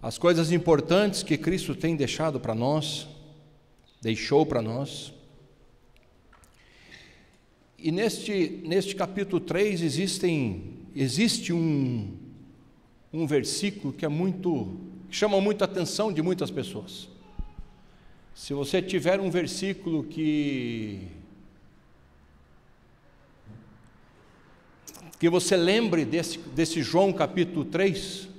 as coisas importantes que Cristo tem deixado para nós, deixou para nós. E neste capítulo 3 existe um versículo que chama muito a atenção de muitas pessoas. Se você tiver um versículo que você lembre desse João capítulo 3,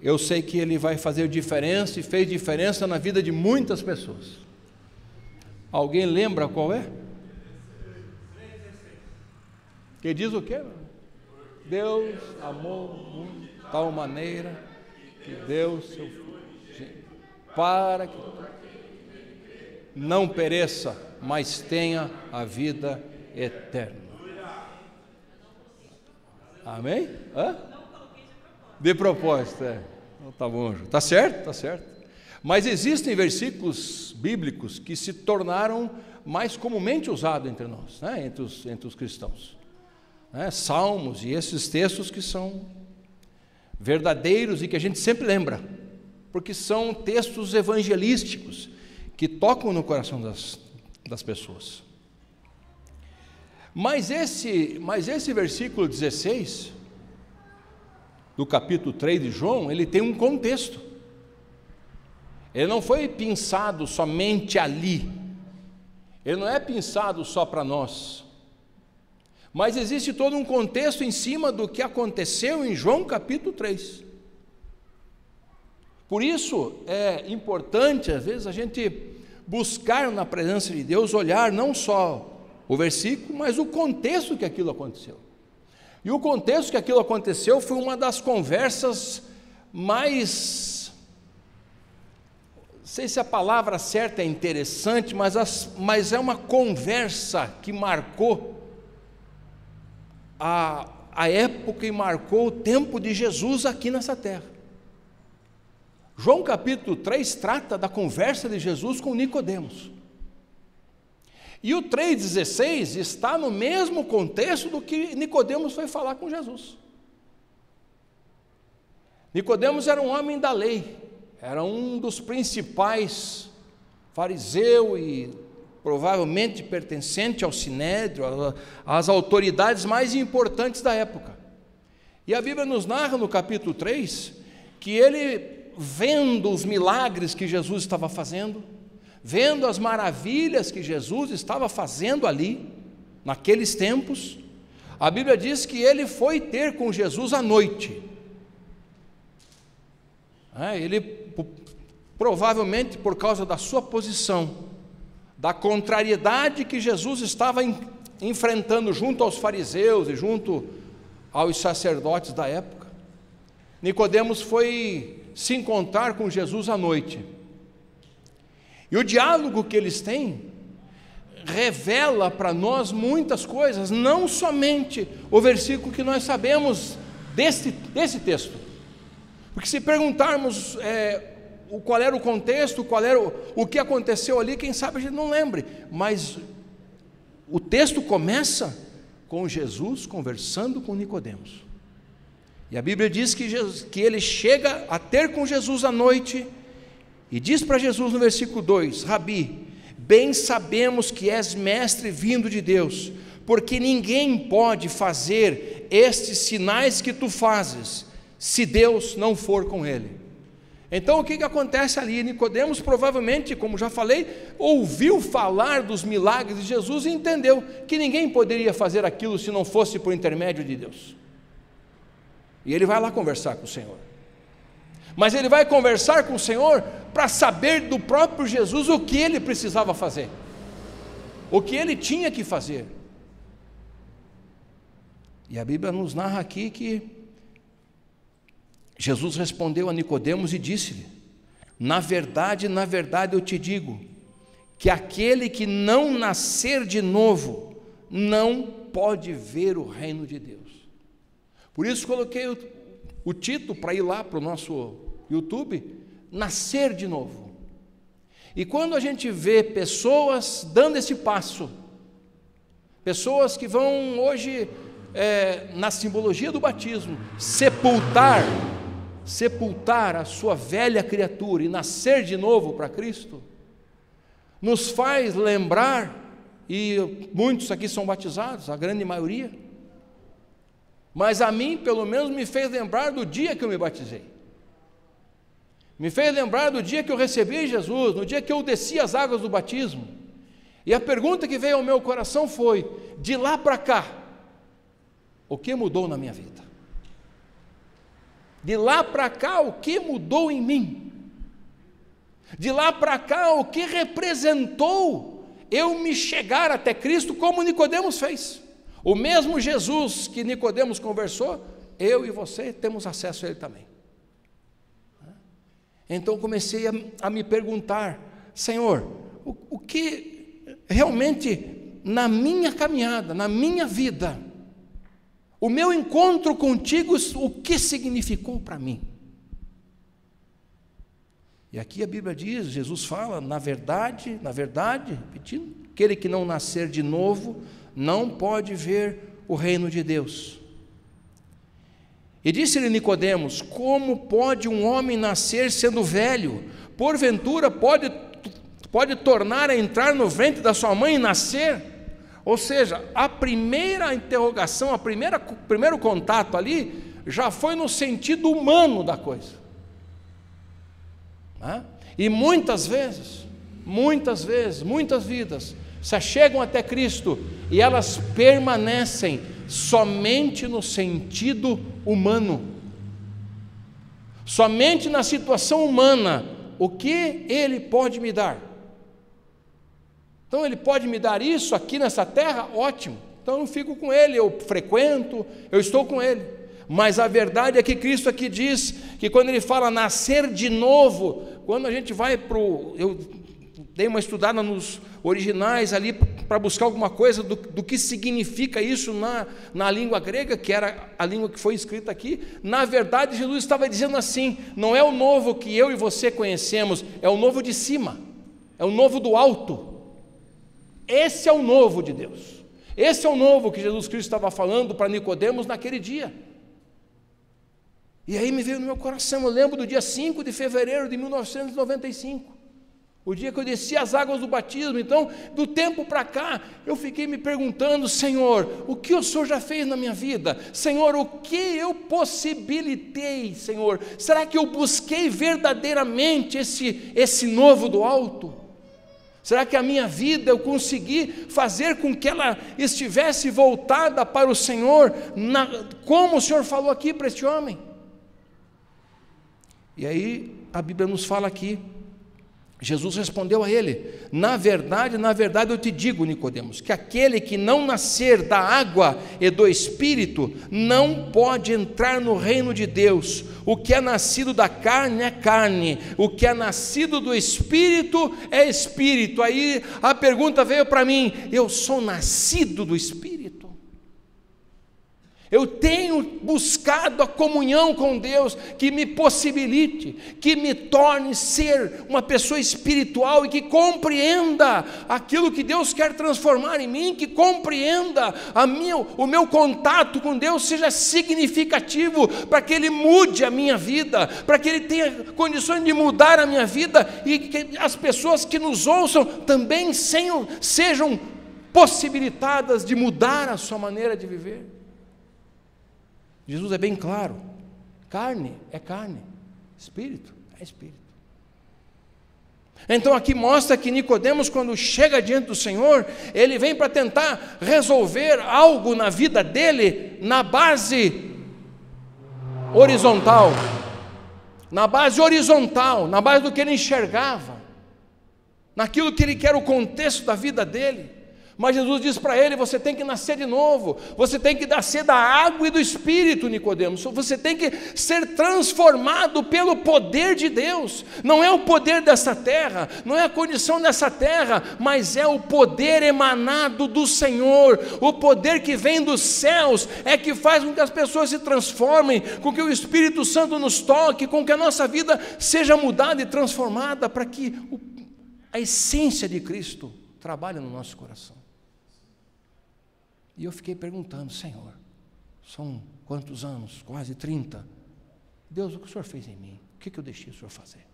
eu sei que ele vai fazer diferença e fez diferença na vida de muitas pessoas. Alguém lembra qual é? Que diz o quê? Deus amou o mundo de tal maneira que deu seu Filho, para que não pereça, mas tenha a vida eterna. Amém? De propósito, Então, tá bom, tá certo, tá certo. Mas existem versículos bíblicos que se tornaram mais comumente usados entre nós, né? entre os cristãos, né? Salmos e esses textos que são verdadeiros e que a gente sempre lembra, porque são textos evangelísticos que tocam no coração das pessoas. Mas esse versículo 16 do capítulo 3 de João, ele tem um contexto. Ele não foi pensado somente ali, ele não é pensado só para nós, mas existe todo um contexto em cima do que aconteceu em João capítulo 3. Por isso é importante, às vezes, a gente buscar na presença de Deus, olhar não só o versículo, mas o contexto que aquilo aconteceu. E o contexto que aquilo aconteceu foi uma das conversas mais, não sei se a palavra certa é interessante, mas é uma conversa que marcou a época e marcou o tempo de Jesus aqui nessa terra. João capítulo 3 trata da conversa de Jesus com Nicodemos. E o 3,16 está no mesmo contexto do que Nicodemos foi falar com Jesus. Nicodemos era um homem da lei, era um dos principais fariseu e provavelmente pertencente ao sinédrio, às autoridades mais importantes da época. E a Bíblia nos narra no capítulo 3 que ele, vendo os milagres que Jesus estava fazendo, vendo as maravilhas que Jesus estava fazendo ali, naqueles tempos, a Bíblia diz que ele foi ter com Jesus à noite. Ele, provavelmente por causa da sua posição, da contrariedade que Jesus estava enfrentando junto aos fariseus e junto aos sacerdotes da época, Nicodemos foi se encontrar com Jesus à noite. E o diálogo que eles têm revela para nós muitas coisas, não somente o versículo que nós sabemos desse texto, porque se perguntarmos qual era o contexto, qual era o que aconteceu ali, quem sabe a gente não lembre, mas o texto começa com Jesus conversando com Nicodemos, e a Bíblia diz que ele chega a ter com Jesus à noite, e diz para Jesus no versículo 2: Rabi, bem sabemos que és mestre vindo de Deus, porque ninguém pode fazer estes sinais que tu fazes, se Deus não for com ele. Então o que acontece ali? Nicodemos provavelmente, como já falei, ouviu falar dos milagres de Jesus e entendeu que ninguém poderia fazer aquilo se não fosse por intermédio de Deus. E ele vai lá conversar com o Senhor. Mas ele vai conversar com o Senhor para saber do próprio Jesus o que ele precisava fazer, o que ele tinha que fazer. E a Bíblia nos narra aqui que Jesus respondeu a Nicodemos e disse-lhe: na verdade eu te digo, que aquele que não nascer de novo, não pode ver o reino de Deus. Por isso coloquei o título para ir lá para o nosso YouTube: nascer de novo. E quando a gente vê pessoas dando esse passo, pessoas que vão hoje, na simbologia do batismo, sepultar sepultar a sua velha criatura e nascer de novo para Cristo, nos faz lembrar, e muitos aqui são batizados, a grande maioria, mas a mim, pelo menos, me fez lembrar do dia que eu me batizei, me fez lembrar do dia que eu recebi Jesus, no dia que eu desci as águas do batismo, e a pergunta que veio ao meu coração foi: de lá para cá, o que mudou na minha vida? De lá para cá, o que mudou em mim? De lá para cá, o que representou eu me chegar até Cristo, como Nicodemos fez? O mesmo Jesus que Nicodemos conversou, eu e você temos acesso a Ele também. Então comecei a me perguntar: Senhor, o que realmente na minha caminhada, na minha vida, o meu encontro contigo, o que significou para mim? E aqui a Bíblia diz, Jesus fala: na verdade, repetindo, aquele que não nascer de novo não pode ver o reino de Deus. E disse-lhe Nicodemos: como pode um homem nascer sendo velho? Porventura pode tornar a entrar no ventre da sua mãe e nascer? Ou seja, a primeira interrogação, o primeiro contato ali, já foi no sentido humano da coisa. E muitas vezes, muitas vidas se chegam até Cristo e elas permanecem somente no sentido humano, somente na situação humana. O que Ele pode me dar? Então Ele pode me dar isso aqui nessa terra? Ótimo, então eu fico com Ele, eu frequento, eu estou com Ele. Mas a verdade é que Cristo aqui diz que quando Ele fala nascer de novo, quando a gente vai eu dei uma estudada nos originais ali para buscar alguma coisa do que significa isso na língua grega, que era a língua que foi escrita aqui. Na verdade, Jesus estava dizendo assim: não é o novo que eu e você conhecemos, é o novo de cima, é o novo do alto. Esse é o novo de Deus, esse é o novo que Jesus Cristo estava falando para Nicodemos naquele dia. E aí me veio no meu coração, eu lembro do dia 5 de fevereiro de 1995, o dia que eu desci as águas do batismo. Então, do tempo para cá, eu fiquei me perguntando: Senhor, o que o Senhor já fez na minha vida? Senhor, o que eu possibilitei, Senhor? Será que eu busquei verdadeiramente esse novo do alto? Será que a minha vida eu consegui fazer com que ela estivesse voltada para o Senhor, como o Senhor falou aqui para este homem? E aí a Bíblia nos fala aqui, Jesus respondeu a ele: na verdade eu te digo, Nicodemos, que aquele que não nascer da água e do Espírito não pode entrar no reino de Deus. O que é nascido da carne é carne, o que é nascido do Espírito é Espírito. Aí a pergunta veio para mim: eu sou nascido do Espírito? Eu tenho buscado a comunhão com Deus que me possibilite, que me torne ser uma pessoa espiritual e que compreenda aquilo que Deus quer transformar em mim, que compreenda o meu contato com Deus seja significativo, para que Ele mude a minha vida, para que Ele tenha condições de mudar a minha vida, e que as pessoas que nos ouçam também sejam possibilitadas de mudar a sua maneira de viver. Jesus é bem claro: carne é carne, espírito é espírito. Então aqui mostra que Nicodemos, quando chega diante do Senhor, ele vem para tentar resolver algo na vida dele na base horizontal, na base do que ele enxergava, naquilo que ele quer, o contexto da vida dele. Mas Jesus diz para ele: você tem que nascer de novo, você tem que nascer da água e do Espírito, Nicodemos. Você tem que ser transformado pelo poder de Deus. Não é o poder dessa terra, não é a condição dessa terra, mas é o poder emanado do Senhor. O poder que vem dos céus é que faz com que as pessoas se transformem, com que o Espírito Santo nos toque, com que a nossa vida seja mudada e transformada, para que a essência de Cristo trabalhe no nosso coração. E eu fiquei perguntando: Senhor, são quantos anos? Quase 30. Deus, o que o Senhor fez em mim? O que eu deixei o Senhor fazer?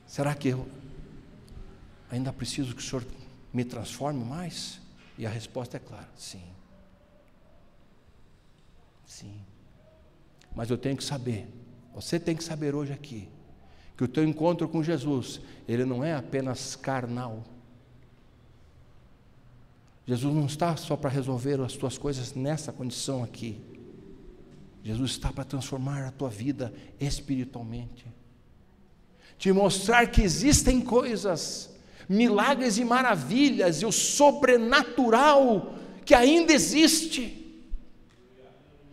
Será que eu ainda preciso que o Senhor me transforme mais? E a resposta é clara, sim. Sim. Mas eu tenho que saber, você tem que saber hoje aqui, que o teu encontro com Jesus, ele não é apenas carnal. Jesus não está só para resolver as tuas coisas nessa condição aqui. Jesus está para transformar a tua vida espiritualmente. Te mostrar que existem coisas, milagres e maravilhas, e o sobrenatural que ainda existe.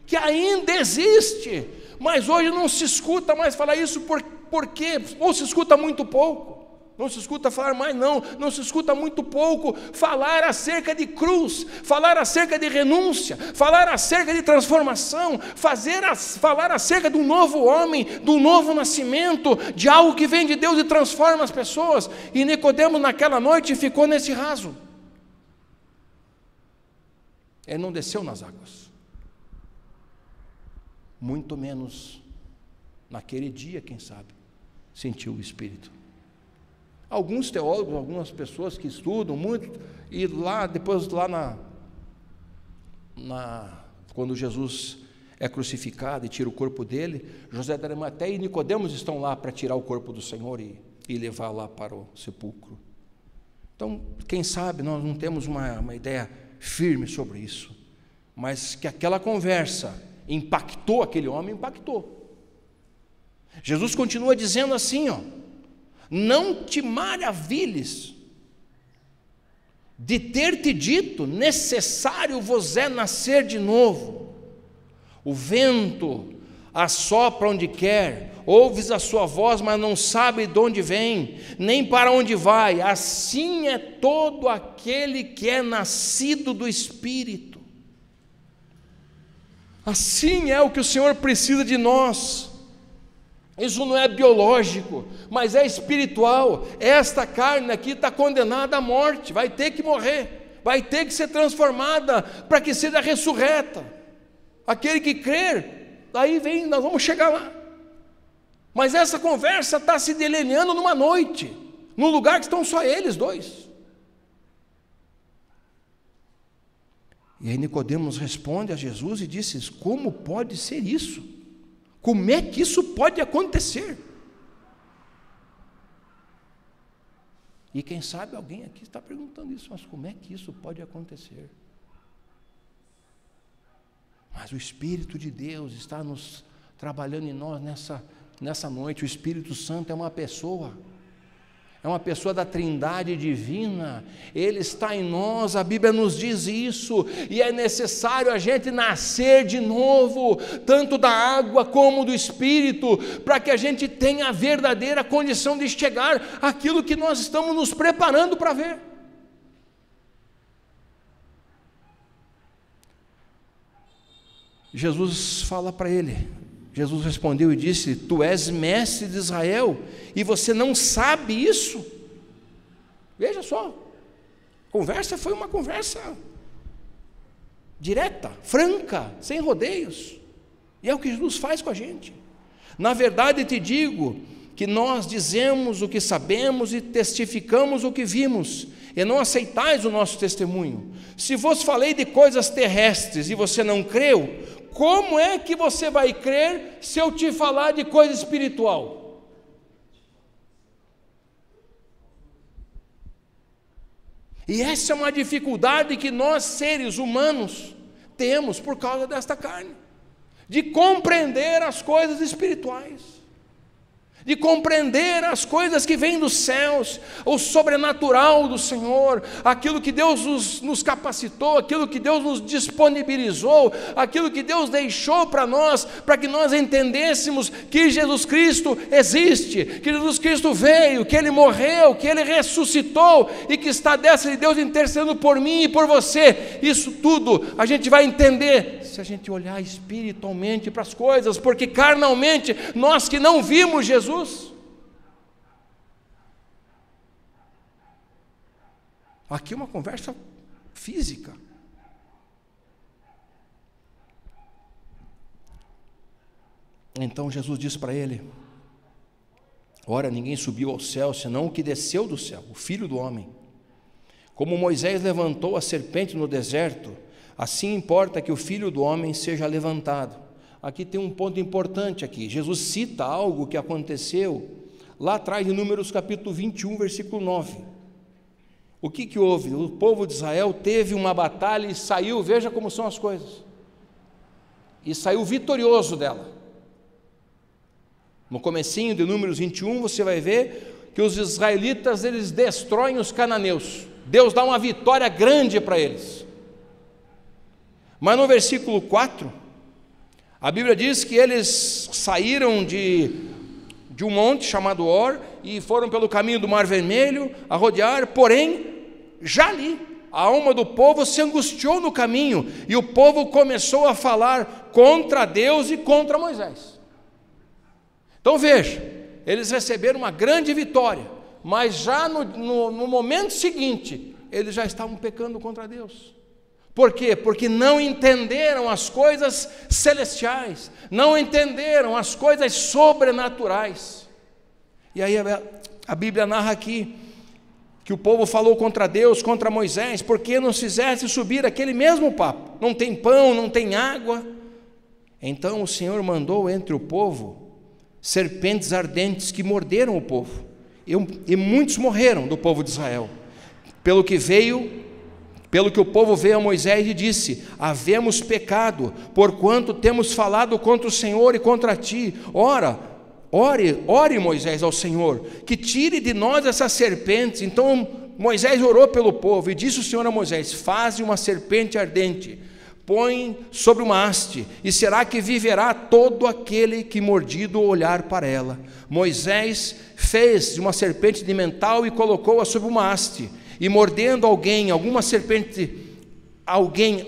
Que ainda existe. Mas hoje não se escuta mais falar isso, por quê? Ou se escuta muito pouco. Não se escuta falar mais, não se escuta muito pouco falar acerca de cruz, falar acerca de renúncia, falar acerca de transformação, falar acerca de um novo homem, do novo nascimento, de algo que vem de Deus e transforma as pessoas. E Nicodemos naquela noite ficou nesse raso. Ele não desceu nas águas, muito menos naquele dia, quem sabe, sentiu o Espírito. Alguns teólogos, algumas pessoas que estudam muito, e depois quando Jesus é crucificado e tira o corpo dele, José de Arimateia e Nicodemos estão lá para tirar o corpo do Senhor e levar lá para o sepulcro. Então, quem sabe, nós não temos uma ideia firme sobre isso, mas que aquela conversa impactou aquele homem, impactou. Jesus continua dizendo assim, não te maravilhes de ter te dito, necessário vos é nascer de novo. O vento assopra onde quer, ouves a sua voz, mas não sabe de onde vem, nem para onde vai. Assim é todo aquele que é nascido do Espírito. Assim é o que o Senhor precisa de nós. Isso não é biológico, mas é espiritual. Esta carne aqui está condenada à morte, vai ter que morrer, vai ter que ser transformada para que seja ressurreta. Aquele que crer, aí nós vamos chegar lá. Mas essa conversa está se delineando numa noite, num lugar que estão só eles dois. E aí Nicodemos responde a Jesus e disse: como pode ser isso? Como é que isso pode acontecer? E quem sabe alguém aqui está perguntando isso, mas como é que isso pode acontecer? Mas o Espírito de Deus está nos trabalhando em nós nessa noite. O Espírito Santo é uma pessoa da Trindade divina, Ele está em nós, a Bíblia nos diz isso, e é necessário a gente nascer de novo, tanto da água como do Espírito, para que a gente tenha a verdadeira condição de chegar àquilo que nós estamos nos preparando para ver. Jesus fala para ele, Jesus respondeu e disse: tu és mestre de Israel e você não sabe isso? Veja só, a conversa foi uma conversa direta, franca, sem rodeios, e é o que Jesus faz com a gente. Na verdade te digo que nós dizemos o que sabemos e testificamos o que vimos, e não aceitais o nosso testemunho. Se vos falei de coisas terrestres e você não creu, como é que você vai crer se eu te falar de coisa espiritual? E essa é uma dificuldade que nós, seres humanos, temos por causa desta carne, de compreender as coisas espirituais, de compreender as coisas que vêm dos céus, o sobrenatural do Senhor, aquilo que Deus nos capacitou, aquilo que Deus nos disponibilizou, aquilo que Deus deixou para nós, para que nós entendêssemos que Jesus Cristo existe, que Jesus Cristo veio, que Ele morreu, que Ele ressuscitou e que está à destra de Deus intercedendo por mim e por você. Isso tudo a gente vai entender se a gente olhar espiritualmente para as coisas, porque carnalmente, nós que não vimos Jesus, aqui é uma conversa física. Então Jesus disse para ele: ora, ninguém subiu ao céu, senão o que desceu do céu, o Filho do Homem. Como Moisés levantou a serpente no deserto, assim importa que o Filho do Homem seja levantado. Aqui tem um ponto importante aqui. Jesus cita algo que aconteceu lá atrás, em Números capítulo 21, versículo 9. O que houve? O povo de Israel teve uma batalha e saiu, veja como são as coisas, e saiu vitorioso dela. No comecinho de Números 21, você vai ver que os israelitas, eles destroem os cananeus. Deus dá uma vitória grande para eles. Mas no versículo 4, a Bíblia diz que eles saíram de um monte chamado Or e foram pelo caminho do Mar Vermelho a rodear, porém, já ali, a alma do povo se angustiou no caminho e o povo começou a falar contra Deus e contra Moisés. Então veja, eles receberam uma grande vitória, mas já no momento seguinte, eles já estavam pecando contra Deus. Por quê? Porque não entenderam as coisas celestiais, não entenderam as coisas sobrenaturais. E aí a Bíblia narra aqui que o povo falou contra Deus, contra Moisés: porque nos fizeste subir aquele mesmo papo, não tem pão, não tem água. Então o Senhor mandou entre o povo serpentes ardentes que morderam o povo, e muitos morreram do povo de Israel. Pelo que o povo veio a Moisés e disse: havemos pecado, porquanto temos falado contra o Senhor e contra ti. Ore Moisés ao Senhor, que tire de nós essas serpentes. Então Moisés orou pelo povo, e disse o Senhor a Moisés: faze uma serpente ardente, põe sobre uma haste, e será que viverá todo aquele que mordido olhar para ela. Moisés fez uma serpente de metal e colocou-a sobre uma haste, e mordendo alguém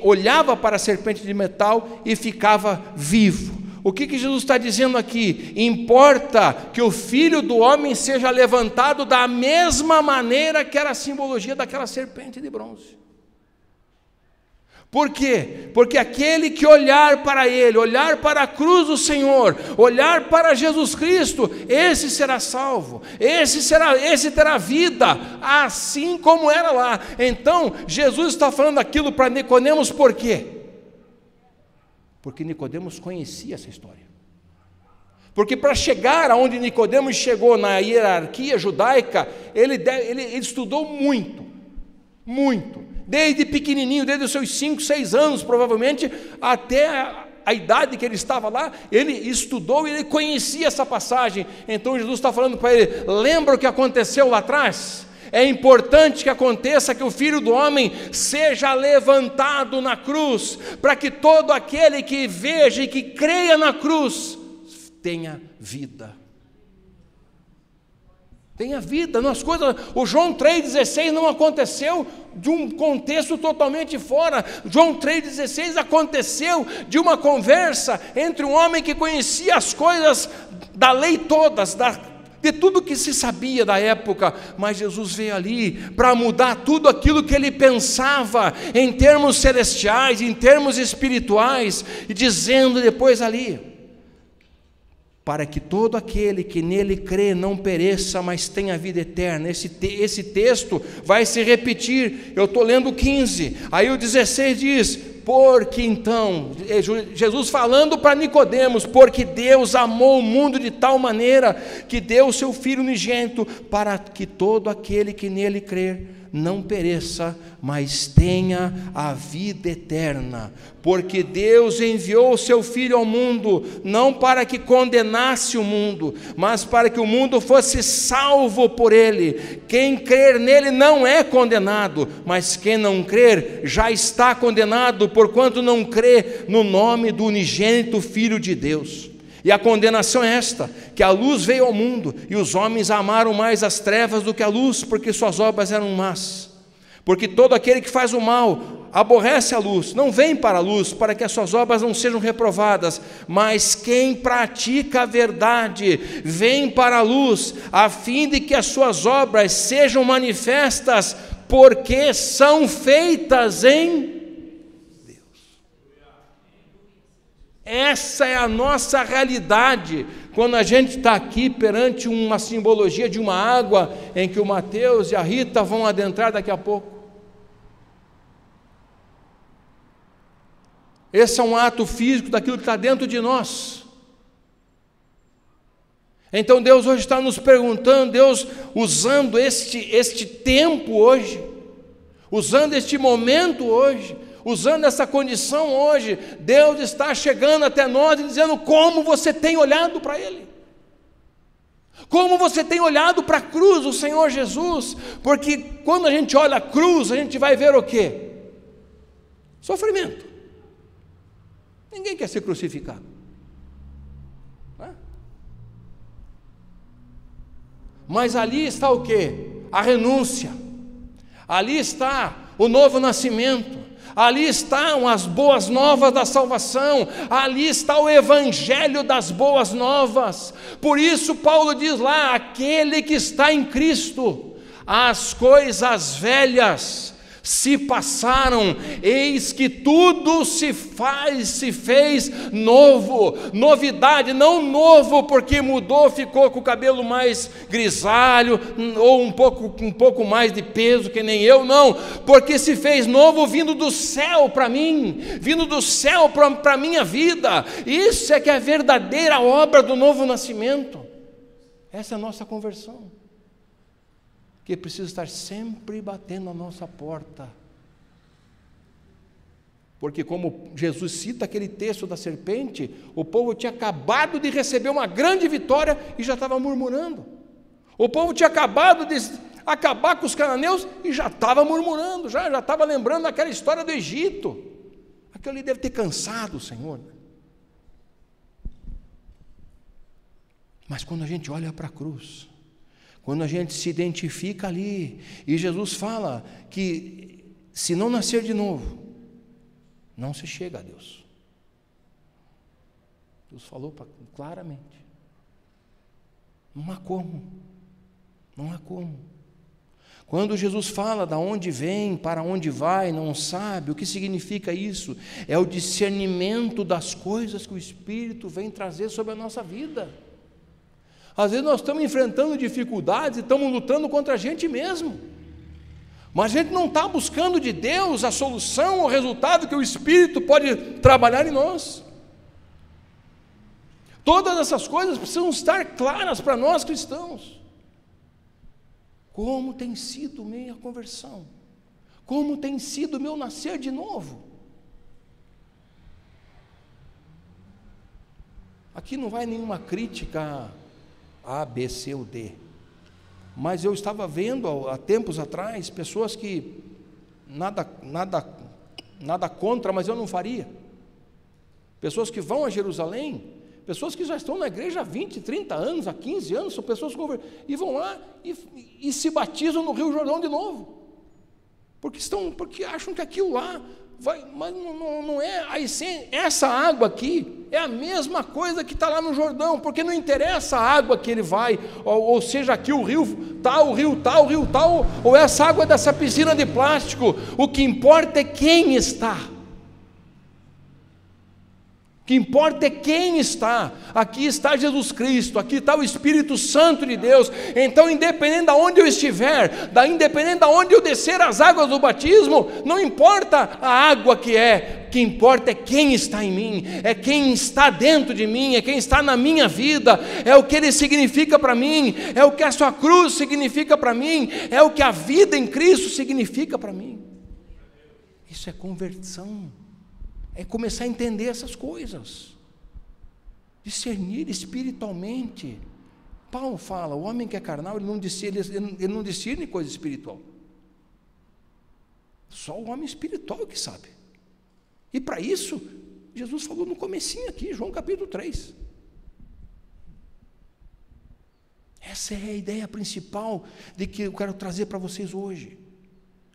olhava para a serpente de metal e ficava vivo. O que Jesus está dizendo aqui? Importa que o Filho do Homem seja levantado da mesma maneira que era a simbologia daquela serpente de bronze. Por quê? Porque aquele que olhar para Ele, olhar para a cruz do Senhor, olhar para Jesus Cristo, esse será salvo, esse terá vida, assim como era lá. Então, Jesus está falando aquilo para Nicodemos, por quê? Porque Nicodemos conhecia essa história. Porque para chegar aonde Nicodemos chegou na hierarquia judaica, ele estudou muito, desde pequenininho, desde os seus 5, 6 anos provavelmente, até a idade que ele estava lá, ele estudou e ele conhecia essa passagem. Então Jesus está falando para ele: lembra o que aconteceu lá atrás? É importante que aconteça que o Filho do Homem seja levantado na cruz, para que todo aquele que veja e que creia na cruz tenha vida. Tenha vida. O João 3,16 não aconteceu de um contexto totalmente fora. João 3,16 aconteceu de uma conversa entre um homem que conhecia as coisas da lei todas, de tudo que se sabia da época, mas Jesus veio ali para mudar tudo aquilo que ele pensava em termos celestiais, em termos espirituais, e dizendo depois ali: para que todo aquele que nele crê não pereça, mas tenha vida eterna. Esse texto vai se repetir. Eu estou lendo o 15, aí o 16 diz: porque então, Jesus falando para Nicodemos, porque Deus amou o mundo de tal maneira que deu o seu Filho unigênito, para que todo aquele que nele crer não pereça, mas tenha a vida eterna. Porque Deus enviou o seu Filho ao mundo, não para que condenasse o mundo, mas para que o mundo fosse salvo por ele. Quem crer nele não é condenado, mas quem não crer já está condenado, porquanto não crê no nome do unigênito Filho de Deus. E a condenação é esta: que a luz veio ao mundo, e os homens amaram mais as trevas do que a luz, porque suas obras eram más. Porque todo aquele que faz o mal aborrece a luz, não vem para a luz, para que as suas obras não sejam reprovadas. Mas quem pratica a verdade vem para a luz, a fim de que as suas obras sejam manifestas, porque são feitas em Deus. Essa é a nossa realidade, quando a gente está aqui perante uma simbologia de uma água, em que o Mateus e a Rita vão adentrar daqui a pouco. Esse é um ato físico daquilo que está dentro de nós. Então Deus hoje está nos perguntando, Deus usando este tempo hoje, usando este momento hoje, usando essa condição hoje, Deus está chegando até nós e dizendo como você tem olhado para Ele, como você tem olhado para a cruz, o Senhor Jesus, porque quando a gente olha a cruz, a gente vai ver o quê? Sofrimento. Ninguém quer ser crucificado, não é? Mas ali está o quê? A renúncia, ali está o novo nascimento, ali estão as boas novas da salvação, ali está o evangelho das boas novas. Por isso Paulo diz lá, aquele que está em Cristo, as coisas velhas se passaram, eis que tudo se fez novo. Novidade, não novo porque mudou, ficou com o cabelo mais grisalho, ou um pouco mais de peso, que nem eu, não, porque se fez novo vindo do céu para mim, vindo do céu para a minha vida. Isso é que é a verdadeira obra do novo nascimento. Essa é a nossa conversão, que precisa estar sempre batendo na nossa porta. Porque como Jesus cita aquele texto da serpente, o povo tinha acabado de receber uma grande vitória e já estava murmurando. O povo tinha acabado de acabar com os cananeus e já estava murmurando, já estava lembrando daquela história do Egito. Aquilo ali deve ter cansado o Senhor. Mas quando a gente olha para a cruz, quando a gente se identifica ali, e Jesus fala que se não nascer de novo, não se chega a Deus. Deus falou claramente. Não há como. Não há como. Quando Jesus fala da onde vem, para onde vai, não sabe, o que significa isso? É o discernimento das coisas que o Espírito vem trazer sobre a nossa vida. Às vezes nós estamos enfrentando dificuldades e estamos lutando contra a gente mesmo, mas a gente não está buscando de Deus a solução, o resultado que o Espírito pode trabalhar em nós. Todas essas coisas precisam estar claras para nós cristãos. Como tem sido minha conversão? Como tem sido meu nascer de novo? Aqui não vai nenhuma crítica A, B, C ou D, mas eu estava vendo há tempos atrás pessoas que nada contra, mas eu não faria. Pessoas que vão a Jerusalém, pessoas que já estão na igreja há 20, 30 anos, há 15 anos, são pessoas e vão lá e se batizam no Rio Jordão de novo, porque acham que aquilo lá vai, mas não é a essência. Essa água aqui é a mesma coisa que está lá no Jordão, porque não interessa a água que ele vai, ou seja, aqui o rio tal, ou essa água dessa piscina de plástico. O que importa é quem está. O que importa é quem está. Aqui está Jesus Cristo, aqui está o Espírito Santo de Deus. Então, independente de onde eu estiver, independente de onde eu descer as águas do batismo, não importa a água que é, o que importa é quem está em mim, é quem está dentro de mim, é quem está na minha vida, é o que Ele significa para mim, é o que a sua cruz significa para mim, é o que a vida em Cristo significa para mim. Isso é conversão. É começar a entender essas coisas, discernir espiritualmente. Paulo fala, o homem que é carnal, ele não discerne coisa espiritual. Só o homem espiritual que sabe. E para isso, Jesus falou no comecinho aqui, João capítulo 3. Essa é a ideia principal de que eu quero trazer para vocês hoje.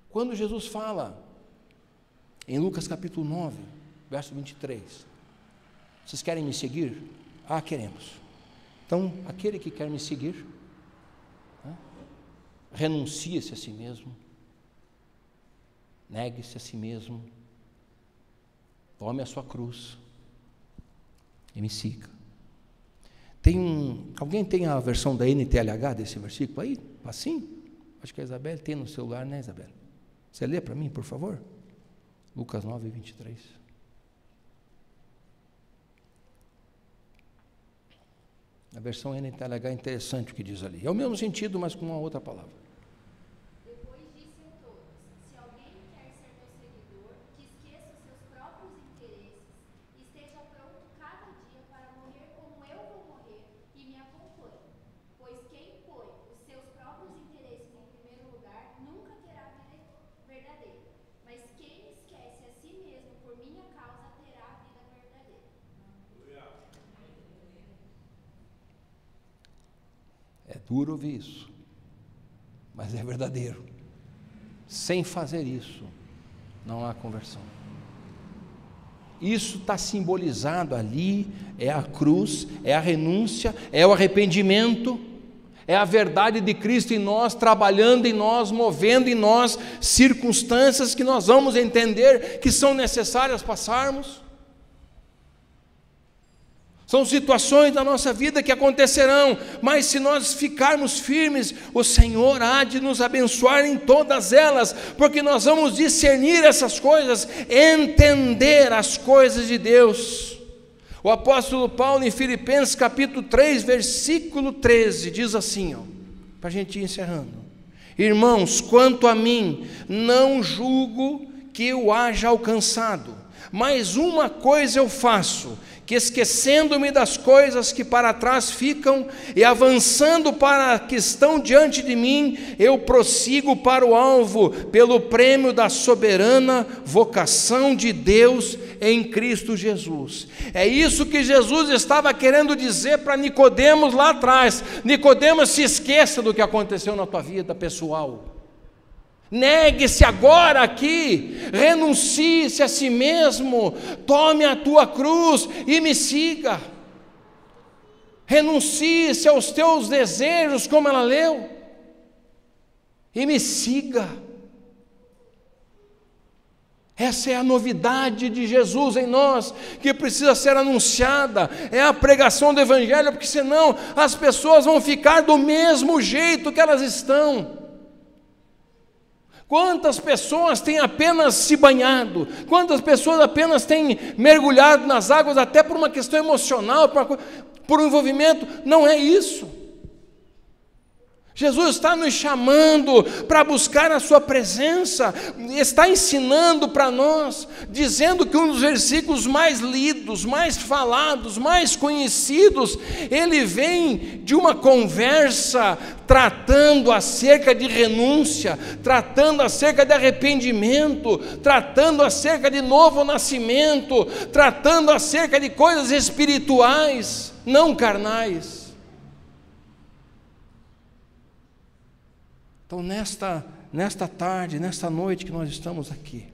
Quando Jesus fala, em Lucas capítulo 9, verso 23, vocês querem me seguir? Ah, queremos. Então, aquele que quer me seguir, renuncie-se a si mesmo, negue-se a si mesmo, tome a sua cruz e me siga. Alguém tem a versão da NTLH desse versículo aí? Assim? Acho que a Isabel tem no celular, né, Isabel? Você lê para mim, por favor? Lucas 9, 23. A versão NTLH é interessante o que diz ali. É o mesmo sentido, mas com uma outra palavra. Depois disse a todos: se alguém quer ser meu seguidor, que esqueça os seus próprios interesses, esteja pronto cada dia para morrer como eu vou morrer, e me acompanhe. Pois quem põe os seus próprios interesses em primeiro lugar nunca terá vida verdadeira. Mas quem esquece a si mesmo por minha causa terá vida verdadeira. É duro ouvir isso, mas é verdadeiro. Sem fazer isso, não há conversão. Isso está simbolizado ali, é a cruz, é a renúncia, é o arrependimento, é a verdade de Cristo em nós, trabalhando em nós, movendo em nós circunstâncias que nós vamos entender que são necessárias passarmos. São situações da nossa vida que acontecerão, mas se nós ficarmos firmes, o Senhor há de nos abençoar em todas elas, porque nós vamos discernir essas coisas, entender as coisas de Deus. O apóstolo Paulo, em Filipenses capítulo 3, versículo 13, diz assim, para a gente ir encerrando: irmãos, quanto a mim, não julgo que eu haja alcançado, mas uma coisa eu faço, que esquecendo-me das coisas que para trás ficam e avançando para as que estão diante de mim, eu prossigo para o alvo, pelo prêmio da soberana vocação de Deus em Cristo Jesus. É isso que Jesus estava querendo dizer para Nicodemos lá atrás. Nicodemos, se esqueça do que aconteceu na tua vida pessoal. Negue-se agora aqui, renuncie-se a si mesmo, tome a tua cruz e me siga. Renuncie-se aos teus desejos, como ela leu, e me siga. Essa é a novidade de Jesus em nós, que precisa ser anunciada, é a pregação do Evangelho, porque senão as pessoas vão ficar do mesmo jeito que elas estão. Quantas pessoas têm apenas se banhado, quantas pessoas apenas têm mergulhado nas águas, até por uma questão emocional, por um envolvimento. Não é isso. Jesus está nos chamando para buscar a sua presença, está ensinando para nós, dizendo que um dos versículos mais lidos, mais falados, mais conhecidos, ele vem de uma conversa tratando acerca de renúncia, tratando acerca de arrependimento, tratando acerca de novo nascimento, tratando acerca de coisas espirituais, não carnais. Então, nesta tarde, nesta noite que nós estamos aqui,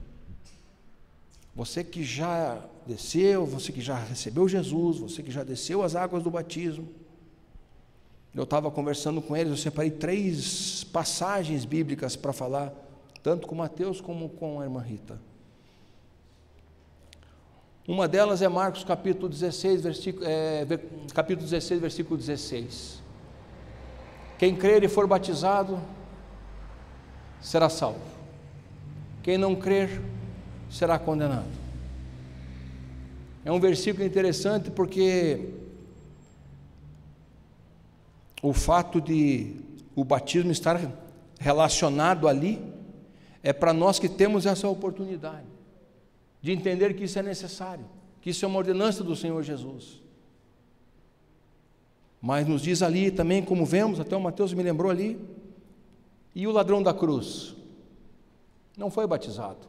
você que já desceu, você que já recebeu Jesus, você que já desceu as águas do batismo, eu estava conversando com eles, eu separei 3 passagens bíblicas para falar, tanto com Mateus como com a irmã Rita. Uma delas é Marcos capítulo 16, versículo 16. Quem crer e for batizado será salvo. Quem não crer será condenado. É um versículo interessante porque o fato de o batismo estar relacionado ali é para nós que temos essa oportunidade de entender que isso é necessário, que isso é uma ordenança do Senhor Jesus. Mas nos diz ali também, como vemos, até o Mateus me lembrou ali, e o ladrão da cruz não foi batizado,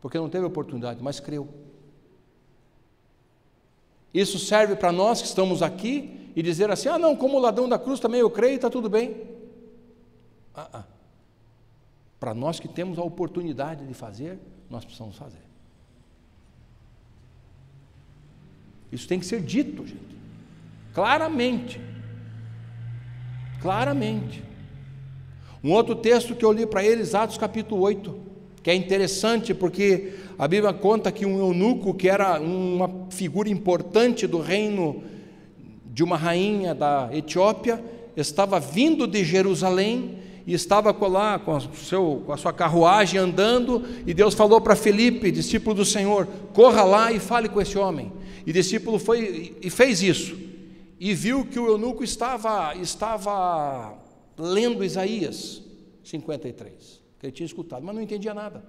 porque não teve oportunidade, mas creu. Isso serve para nós que estamos aqui e dizer assim: ah não, como o ladrão da cruz também eu creio, está tudo bem. Para nós que temos a oportunidade de fazer, nós precisamos fazer. Isso tem que ser dito, gente, claramente. Um outro texto que eu li para eles, Atos capítulo 8, que é interessante porque a Bíblia conta que um eunuco, que era uma figura importante do reino de uma rainha da Etiópia, estava vindo de Jerusalém e estava lá com a sua carruagem andando, e Deus falou para Filipe, discípulo do Senhor: corra lá e fale com esse homem. E o discípulo foi e fez isso, e viu que o eunuco estava lendo Isaías 53, que ele tinha escutado, mas não entendia nada.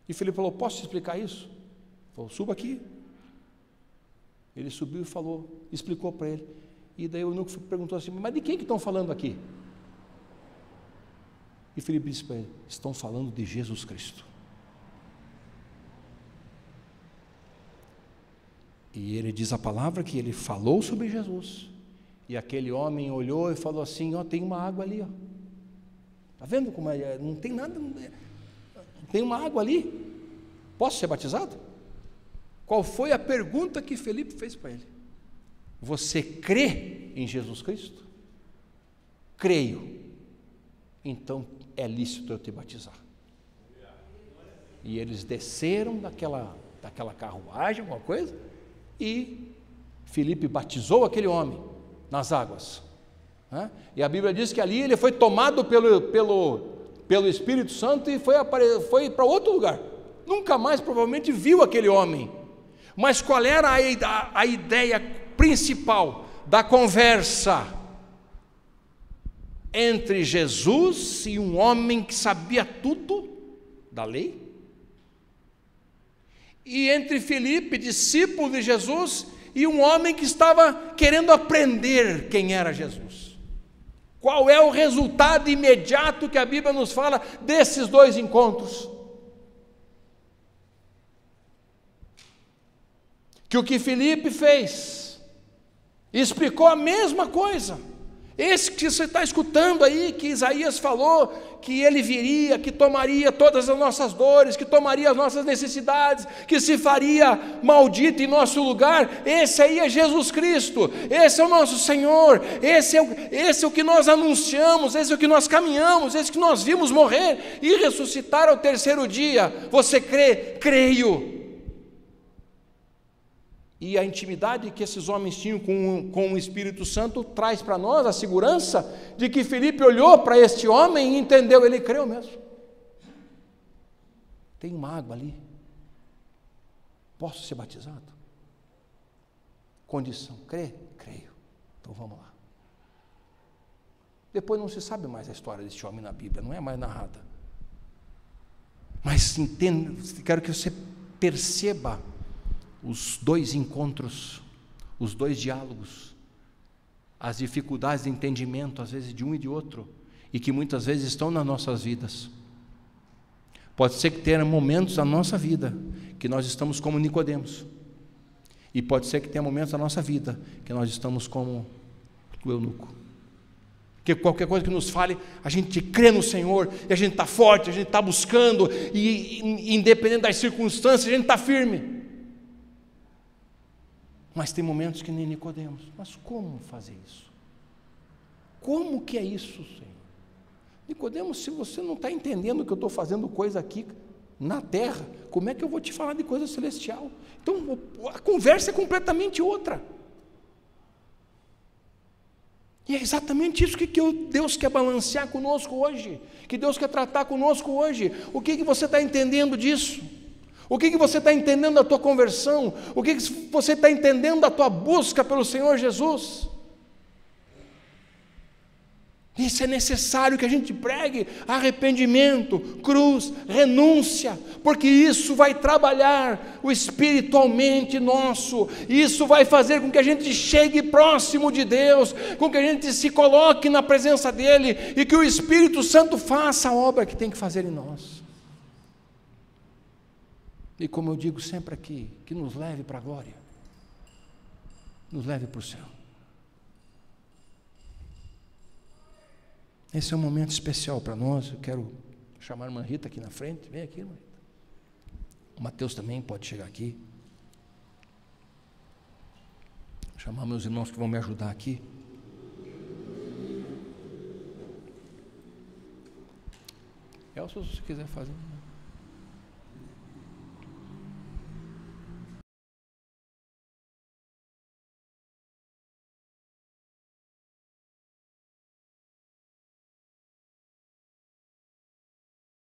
E Filipe falou: posso te explicar isso? Ele falou: suba aqui. Ele subiu e falou, explicou para ele. E daí o eunuco perguntou assim: mas de quem que estão falando aqui? E Filipe disse para ele: estão falando de Jesus Cristo. E ele diz a palavra que ele falou sobre Jesus. E aquele homem olhou e falou assim: ó, tem uma água ali, ó. Está vendo como é? Não tem nada, tem uma água ali. Posso ser batizado? Qual foi a pergunta que Filipe fez para ele? Você crê em Jesus Cristo? Creio. Então é lícito eu te batizar. E eles desceram daquela carruagem, alguma coisa, e Filipe batizou aquele homem nas águas. E a Bíblia diz que ali ele foi tomado pelo Espírito Santo e foi para outro lugar. Nunca mais provavelmente viu aquele homem. Mas qual era a ideia principal da conversa entre Jesus e um homem que sabia tudo da lei? E entre Filipe, discípulo de Jesus, e um homem que estava querendo aprender quem era Jesus. Qual é o resultado imediato que a Bíblia nos fala desses dois encontros? Que o que Filipe fez, explicou a mesma coisa. Esse que você está escutando aí, que Isaías falou, que ele viria, que tomaria todas as nossas dores, que tomaria as nossas necessidades, que se faria maldito em nosso lugar, esse aí é Jesus Cristo, esse é o nosso Senhor, esse é o que nós anunciamos, esse é o que nós caminhamos, esse que nós vimos morrer e ressuscitar ao terceiro dia. Você crê? Creio. E a intimidade que esses homens tinham com o Espírito Santo traz para nós a segurança de que Filipe olhou para este homem e entendeu, ele creu mesmo. Tem uma água ali, posso ser batizado? Condição: crê? Creio. Então vamos lá. Depois não se sabe mais a história deste homem na Bíblia, não é mais narrada. Mas entenda, quero que você perceba os dois encontros, os dois diálogos, as dificuldades de entendimento, às vezes de um e de outro, e que muitas vezes estão nas nossas vidas. Pode ser que tenha momentos na nossa vida que nós estamos como Nicodemos, e pode ser que tenha momentos na nossa vida que nós estamos como o eunuco. Que qualquer coisa que nos fale, a gente crê no Senhor, e a gente está forte, a gente está buscando, e independente das circunstâncias, a gente está firme. Mas tem momentos que nem Nicodemos. Mas como fazer isso? Como que é isso, Senhor? Nicodemos, se você não está entendendo que eu estou fazendo coisa aqui na terra, como é que eu vou te falar de coisa celestial? Então, a conversa é completamente outra. E é exatamente isso que Deus quer balancear conosco hoje, que Deus quer tratar conosco hoje. O que você está entendendo disso? O que você está entendendo da tua conversão? O que você está entendendo da tua busca pelo Senhor Jesus? Isso é necessário que a gente pregue arrependimento, cruz, renúncia, porque isso vai trabalhar o espiritualmente nosso, isso vai fazer com que a gente chegue próximo de Deus, com que a gente se coloque na presença dEle e que o Espírito Santo faça a obra que tem que fazer em nós. E como eu digo sempre aqui, que nos leve para a glória, nos leve para o céu. Esse é um momento especial para nós. Eu quero chamar a irmã Rita aqui na frente. Vem aqui, irmã Rita. O Mateus também pode chegar aqui. Vou chamar meus irmãos que vão me ajudar aqui. Pastor, se você quiser fazer.